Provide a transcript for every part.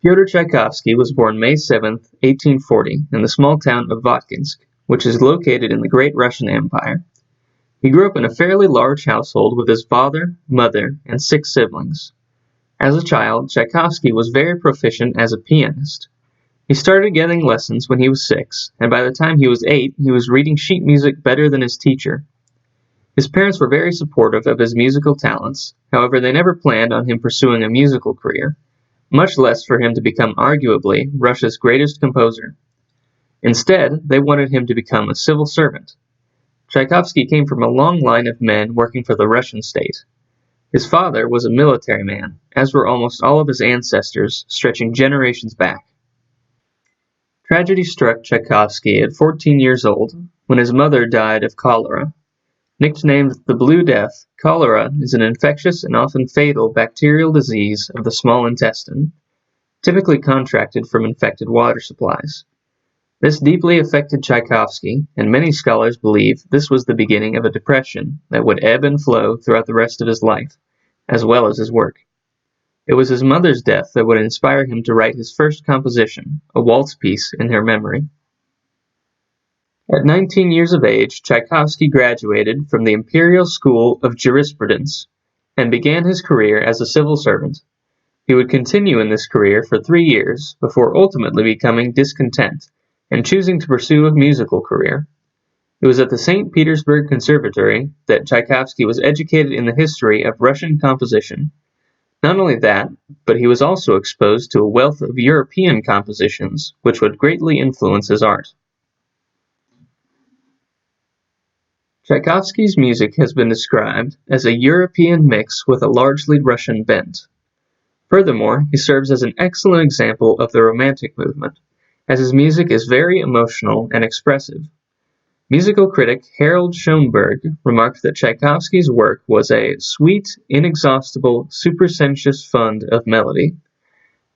Pyotr Tchaikovsky was born May 7, 1840, in the small town of Votkinsk, which is located in the Great Russian Empire. He grew up in a fairly large household with his father, mother, and 6 siblings. As a child, Tchaikovsky was very proficient as a pianist. He started getting lessons when he was 6, and by the time he was 8, he was reading sheet music better than his teacher. His parents were very supportive of his musical talents, however they never planned on him pursuing a musical career, much less for him to become arguably Russia's greatest composer. Instead, they wanted him to become a civil servant. Tchaikovsky came from a long line of men working for the Russian state. His father was a military man, as were almost all of his ancestors, stretching generations back. Tragedy struck Tchaikovsky at 14 years old, when his mother died of cholera. Nicknamed the Blue Death, cholera is an infectious and often fatal bacterial disease of the small intestine, typically contracted from infected water supplies. This deeply affected Tchaikovsky, and many scholars believe this was the beginning of a depression that would ebb and flow throughout the rest of his life, as well as his work. It was his mother's death that would inspire him to write his first composition, a waltz piece in her memory. At 19 years of age, Tchaikovsky graduated from the Imperial School of Jurisprudence and began his career as a civil servant. He would continue in this career for 3 years before ultimately becoming discontent and choosing to pursue a musical career. It was at the St. Petersburg Conservatory that Tchaikovsky was educated in the history of Russian composition. Not only that, but he was also exposed to a wealth of European compositions, which would greatly influence his art. Tchaikovsky's music has been described as a European mix with a largely Russian bent. Furthermore, he serves as an excellent example of the Romantic movement, as his music is very emotional and expressive. Musical critic Harold Schoenberg remarked that Tchaikovsky's work was a sweet, inexhaustible, supersensuous fund of melody.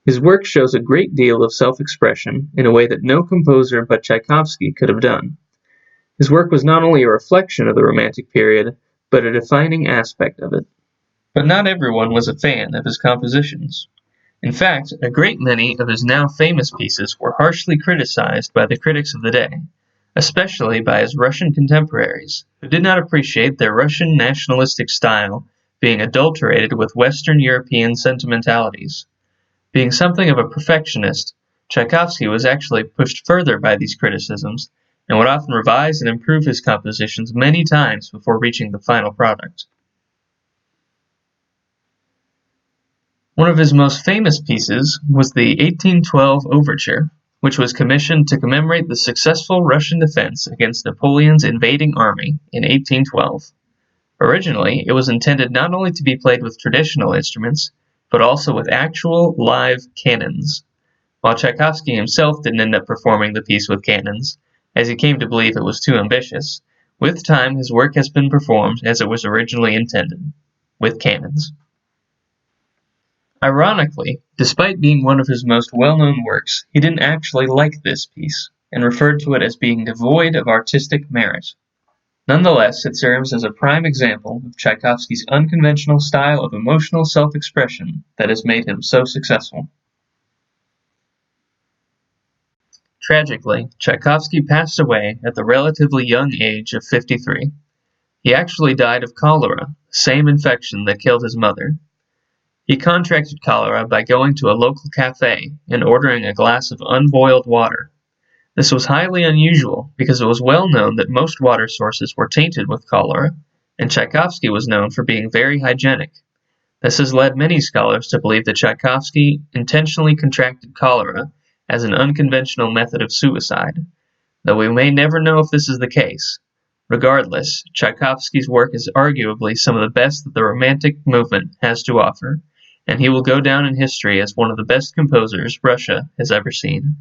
His work shows a great deal of self-expression in a way that no composer but Tchaikovsky could have done. His work was not only a reflection of the Romantic period, but a defining aspect of it. But not everyone was a fan of his compositions. In fact, a great many of his now famous pieces were harshly criticized by the critics of the day, especially by his Russian contemporaries, who did not appreciate their Russian nationalistic style being adulterated with Western European sentimentalities. Being something of a perfectionist, Tchaikovsky was actually pushed further by these criticisms and would often revise and improve his compositions many times before reaching the final product. One of his most famous pieces was the 1812 Overture, which was commissioned to commemorate the successful Russian defense against Napoleon's invading army in 1812. Originally, it was intended not only to be played with traditional instruments, but also with actual live cannons. While Tchaikovsky himself didn't end up performing the piece with cannons, as he came to believe it was too ambitious, with time his work has been performed as it was originally intended, with cannons. Ironically, despite being one of his most well-known works, he didn't actually like this piece, and referred to it as being devoid of artistic merit. Nonetheless, it serves as a prime example of Tchaikovsky's unconventional style of emotional self-expression that has made him so successful. Tragically, Tchaikovsky passed away at the relatively young age of 53. He actually died of cholera, the same infection that killed his mother. He contracted cholera by going to a local cafe and ordering a glass of unboiled water. This was highly unusual because it was well known that most water sources were tainted with cholera, and Tchaikovsky was known for being very hygienic. This has led many scholars to believe that Tchaikovsky intentionally contracted cholera as an unconventional method of suicide, though we may never know if this is the case. Regardless, Tchaikovsky's work is arguably some of the best that the Romantic movement has to offer, and he will go down in history as one of the best composers Russia has ever seen.